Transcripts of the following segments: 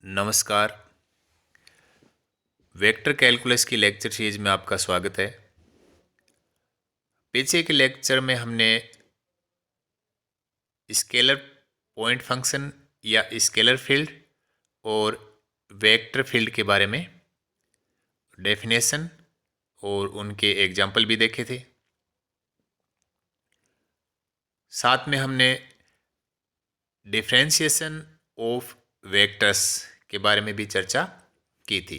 नमस्कार। Vector calculus की lecture series में आपका स्वागत है। पीछे के लेक्चर में हमने स्केलर पॉइंट फंक्शन या स्केलर फील्ड और वेक्टर फील्ड के बारे में डेफिनेशन और उनके एग्जाम्पल भी देखे थे। साथ में हमने डिफरेंशिएशन ऑफ वेक्टर्स के बारे में भी चर्चा की थी।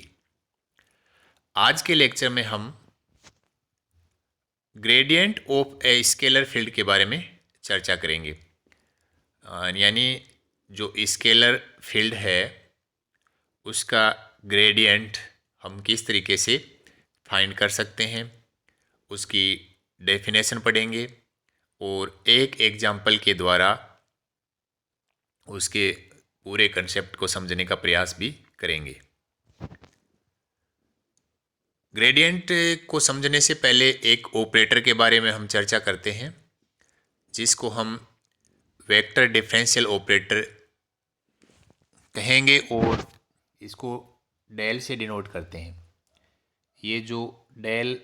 आज के लेक्चर में हम gradient of a scalar field के बारे में चर्चा करेंगे। यानी जो स्केलर फील्ड है उसका ग्रेडियंट हम किस तरीके से फाइंड कर सकते हैं, उसकी डेफिनेशन पढ़ेंगे और एक एग्जाम्पल के द्वारा उसके पूरे कंसेप्ट को समझने का प्रयास भी करेंगे। ग्रेडियंट को समझने से पहले एक ऑपरेटर के बारे में हम चर्चा करते हैं जिसको हम वेक्टर डिफरेंशियल ऑपरेटर कहेंगे और इसको डेल से डिनोट करते हैं। ये जो डेल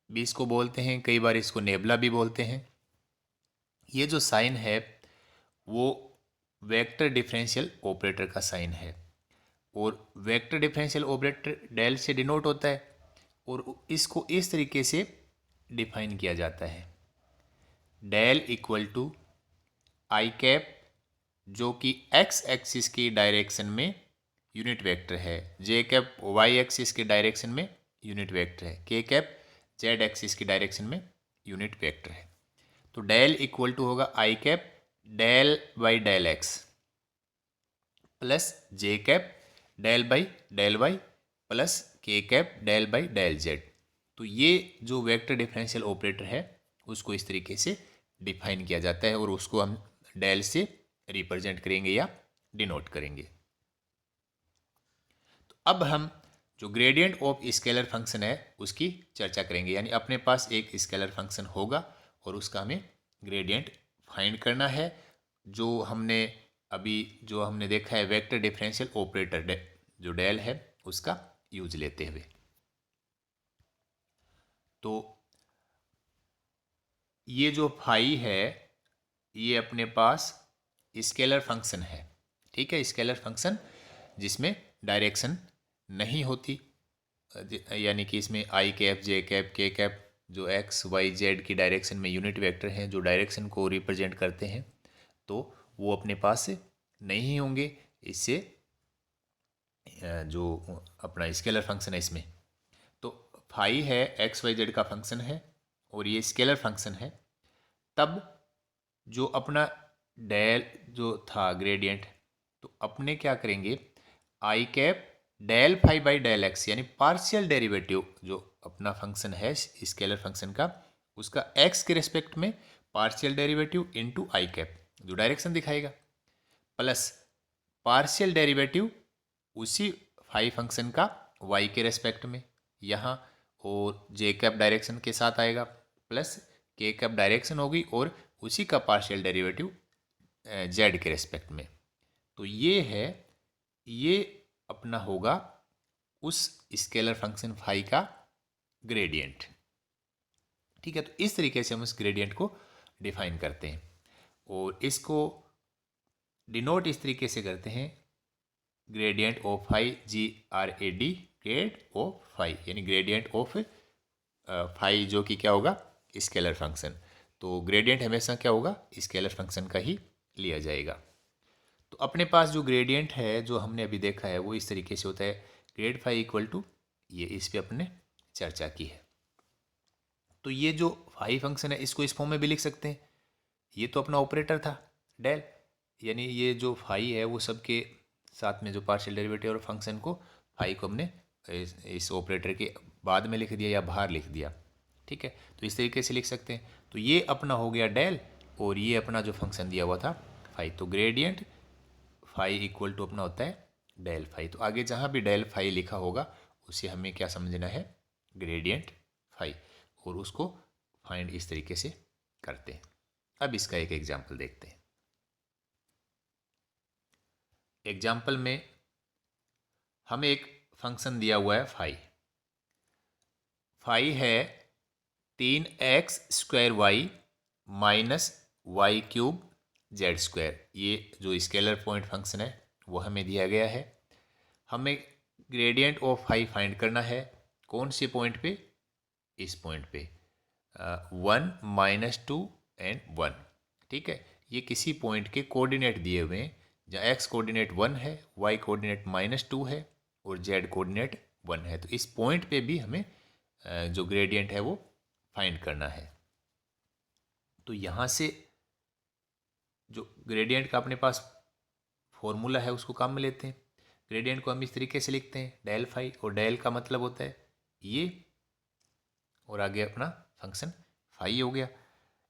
भी इसको बोलते हैं, कई बार इसको नेबला भी बोलते हैं। ये जो साइन है वो वेक्टर डिफरेंशियल ऑपरेटर का साइन है और वेक्टर डिफरेंशियल ऑपरेटर डेल से डिनोट होता है और इसको इस तरीके से डिफाइन किया जाता है। Del equal to I cap जो कि एक्स एक्सिस की डायरेक्शन में यूनिट वेक्टर है, जे कैप वाई एक्सिस की डायरेक्शन में यूनिट वेक्टर है, के कैप जेड एक्सिस की डायरेक्शन में यूनिट वेक्टर है। तो डेल इक्वल टू होगा I cap del by del X plus J cap del by del Y plus K cap del by del Z. तो ये जो vector differential operator है उसको इस तरीके से डिफाइन किया जाता है और उसको हम डेल से रिप्रेजेंट करेंगे या डिनोट करेंगे। तो अब हम जो ग्रेडियंट ऑफ स्केलर फंक्शन है उसकी चर्चा करेंगे। यानी अपने पास एक स्केलर फंक्शन होगा और उसका हमें ग्रेडियंट फाइंड करना है। जो हमने देखा है वेक्टर डिफरेंशियल ऑपरेटर जो डेल है उसका यूज लेते हुए। तो ये जो फाई है ये अपने पास स्केलर फंक्शन है, ठीक है। स्केलर फंक्शन जिसमें डायरेक्शन नहीं होती, यानी कि इसमें आई कैप जे कैप के कैप जो एक्स वाई जेड की डायरेक्शन में यूनिट वेक्टर हैं जो डायरेक्शन को रिप्रेजेंट करते हैं, तो वो अपने पास नहीं होंगे। इससे जो अपना स्केलर फंक्शन है इसमें तो फाई है एक्स वाई जेड का फंक्शन है और ये स्केलर फंक्शन है। तब जो अपना डेल जो था ग्रेडियंट, तो अपने क्या करेंगे I cap del phi by del X यानी पार्शियल डेरिवेटिव जो अपना फंक्शन है स्केलर फंक्शन का उसका एक्स के रिस्पेक्ट में partial derivative into I cap जो डायरेक्शन दिखाएगा प्लस पार्शियल डेरिवेटिव उसी फाई फंक्शन का वाई के रेस्पेक्ट में यहाँ और जे कैप डायरेक्शन के साथ आएगा प्लस के कैप डायरेक्शन होगी और उसी का पार्शियल डेरिवेटिव जेड के रेस्पेक्ट में। तो ये अपना होगा उस स्केलर फंक्शन फाई का ग्रेडियंट, ठीक है। तो इस तरीके से हम उस ग्रेडियंट को डिफाइन करते हैं और इसको डिनोट इस तरीके से करते हैं gradient of phi GRAD grad of phi यानी ग्रेडियंट ऑफ फाई जो कि क्या होगा स्केलर फंक्शन। तो ग्रेडियंट हमेशा क्या होगा स्केलर फंक्शन का ही लिया जाएगा। तो अपने पास जो ग्रेडियंट है जो हमने अभी देखा है वो इस तरीके से होता है ग्रेड फाई इक्वल टू ये, इस पे अपने चर्चा की है। तो ये जो फाई फंक्शन है इसको इस फॉर्म में भी लिख सकते हैं। ये तो अपना ऑपरेटर था डेल, यानी ये जो फाई है वो सबके साथ में जो पार्शियल डेरिवेटिव और फंक्शन को फाई को हमने इस ऑपरेटर के बाद में लिख दिया या बाहर लिख दिया, ठीक है। तो इस तरीके से लिख सकते हैं। तो ये अपना हो गया डेल और ये अपना जो फंक्शन दिया हुआ था फाई। तो ग्रेडियंट फाई इक्वल टू अपना होता है डेल फाई। तो आगे जहाँ भी डेल फाई लिखा होगा उसे हमें क्या समझना है ग्रेडियंट फाई और उसको फाइंड इस तरीके से करते हैं। अब इसका एक एग्जाम्पल देखते हैं। एग्जाम्पल में हमें एक फंक्शन दिया हुआ है फाई है 3x² minus y cube z square. ये जो स्केलर पॉइंट फंक्शन है वो हमें दिया गया है। हमें ग्रेडियंट ऑफ फाई फाइंड करना है। कौन से पॉइंट पे? इस पॉइंट पे 1 -2 एंड 1। ठीक है, ये किसी पॉइंट के कोऑर्डिनेट दिए हुए हैं, जहाँ x कोऑर्डिनेट 1 है, y कोऑर्डिनेट -2 है और z कोऑर्डिनेट 1 है। तो इस पॉइंट पे भी हमें जो ग्रेडियंट है वो फाइंड करना है। तो यहाँ से जो ग्रेडियंट का अपने पास फॉर्मूला है उसको काम में लेते हैं। ग्रेडियंट को हम इस तरीके से लिखते हैं डेल फाई, और डेल का मतलब होता है ये, और आगे अपना फंक्शन फाई हो गया।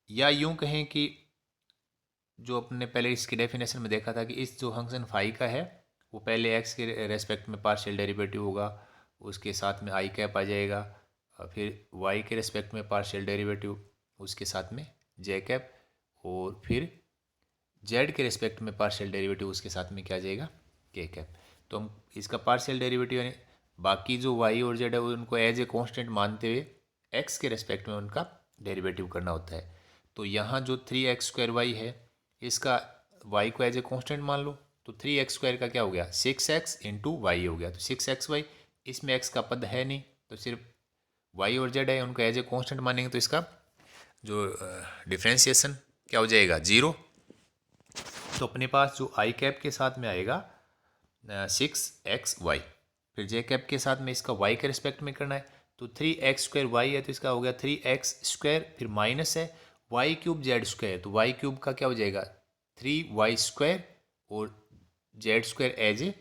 या यूं कहें कि जो अपने पहले इसकी डेफिनेशन में देखा था कि इस जो फंक्शन फाई का है वो पहले एक्स के रेस्पेक्ट में पार्शियल डेरिवेटिव होगा, उसके साथ में आई कैप आ जाएगा, और फिर वाई के रेस्पेक्ट में पार्शियल डेरिवेटिव, उसके साथ में जे कैप, और फिर जेड के रेस्पेक्ट में पार्शियल डेरिवेटिव, उसके साथ में क्या आ जाएगा? के कैप। तो हम इसका पार्शियल डेरिवेटिव यानी बाकी जो वाई और जेड है उनको एज ए कॉन्स्टेंट मानते हुए एक्स के रेस्पेक्ट में उनका डेरिवेटिव करना होता है। तो यहाँ जो 3x² है इसका y को एज ए कॉन्स्टेंट मान लो, तो 3x² का क्या हो गया? 6x इंटू वाई हो गया। तो 6xy, इसमें x का पद है नहीं, तो सिर्फ y और z है, उनको एज ए कॉन्स्टेंट मानेंगे तो इसका जो डिफ्रेंसिएशन क्या हो जाएगा? 0। तो अपने पास जो आई कैप के साथ में आएगा 6xy, फिर जे कैप के साथ में इसका y के रिस्पेक्ट में करना है, तो 3x² है तो इसका हो गया 3x², फिर माइनस है y³ z², तो y³ का क्या हो जाएगा? 3y², और z² एज ए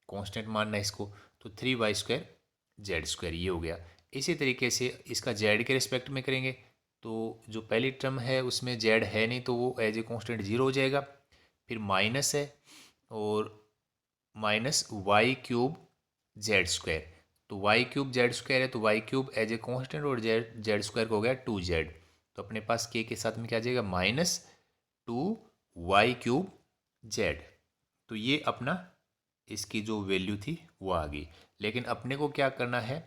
कॉन्स्टेंट मानना है इसको, तो 3y² z², ये हो गया। इसी तरीके से इसका z के रिस्पेक्ट में करेंगे, तो जो पहली टर्म है उसमें z है नहीं तो वो एज ए कॉन्स्टेंट 0 हो जाएगा, फिर माइनस है और माइनस y³ z², तो y³ z² है तो y³ एज ए कॉन्स्टेंट और z² का हो गया 2z, तो अपने पास k के साथ में क्या आ जाएगा? -2y³ z। तो ये अपना इसकी जो वैल्यू थी वो आ गई। लेकिन अपने को क्या करना है,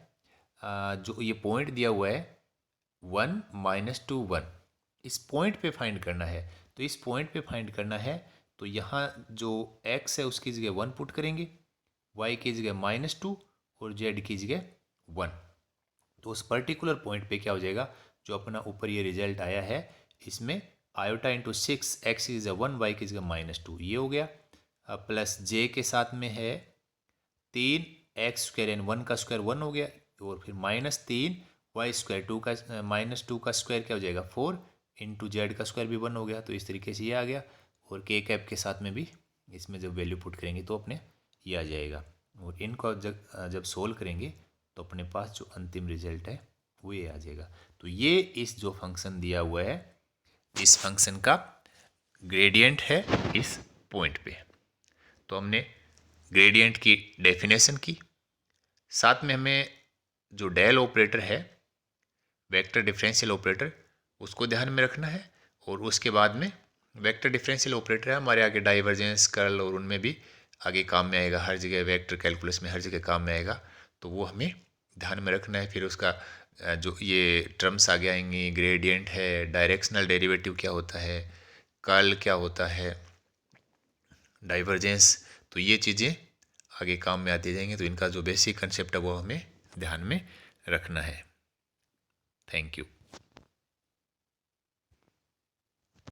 जो ये पॉइंट दिया हुआ है 1 -2 1, इस पॉइंट पे फाइंड करना है। तो इस पॉइंट पे फाइंड करना है तो यहाँ जो x है उसकी जगह 1 पुट करेंगे, y की जगह -2 और z की जगह 1। तो उस पर्टिकुलर पॉइंट पे क्या हो जाएगा? जो अपना ऊपर ये रिजल्ट आया है इसमें आयोटा इंटू 6 x की जगह 1 y की जगह -2, ये हो गया। प्लस j के साथ में है 3x² एंड 1 का स्क्वायर 1 हो गया, और फिर -3y², 2 का -2 का स्क्वायर क्या हो जाएगा? 4 इंटू जेड का स्क्वायर भी 1 हो गया। तो इस तरीके से ये आ गया, और के कैप के साथ में भी इसमें जब वैल्यू पुट करेंगे तो अपने ये आ जाएगा, और इनको जब सोल्व करेंगे तो अपने पास जो अंतिम रिजल्ट है वो ये आ जाएगा। तो ये इस जो फंक्शन दिया हुआ है इस फंक्शन का ग्रेडियंट है इस पॉइंट पे। तो हमने ग्रेडियंट की डेफिनेशन की, साथ में हमें जो डेल ऑपरेटर है वेक्टर डिफरेंशियल ऑपरेटर उसको ध्यान में रखना है, और उसके बाद में वेक्टर डिफरेंशियल ऑपरेटर है हमारे आगे डाइवर्जेंस, कर्ल और उनमें भी आगे काम में आएगा, हर जगह वेक्टर कैलकुलस में हर जगह काम में आएगा, तो वो हमें ध्यान में रखना है। फिर उसका जो ये टर्म्स आगे आएंगी, ग्रेडियंट है, डायरेक्शनल डेरिवेटिव क्या होता है, कर्ल क्या होता है, डाइवर्जेंस, तो ये चीज़ें आगे काम में आती जाएंगी। तो इनका जो बेसिक कंसेप्ट है वो हमें ध्यान में रखना है। Thank you.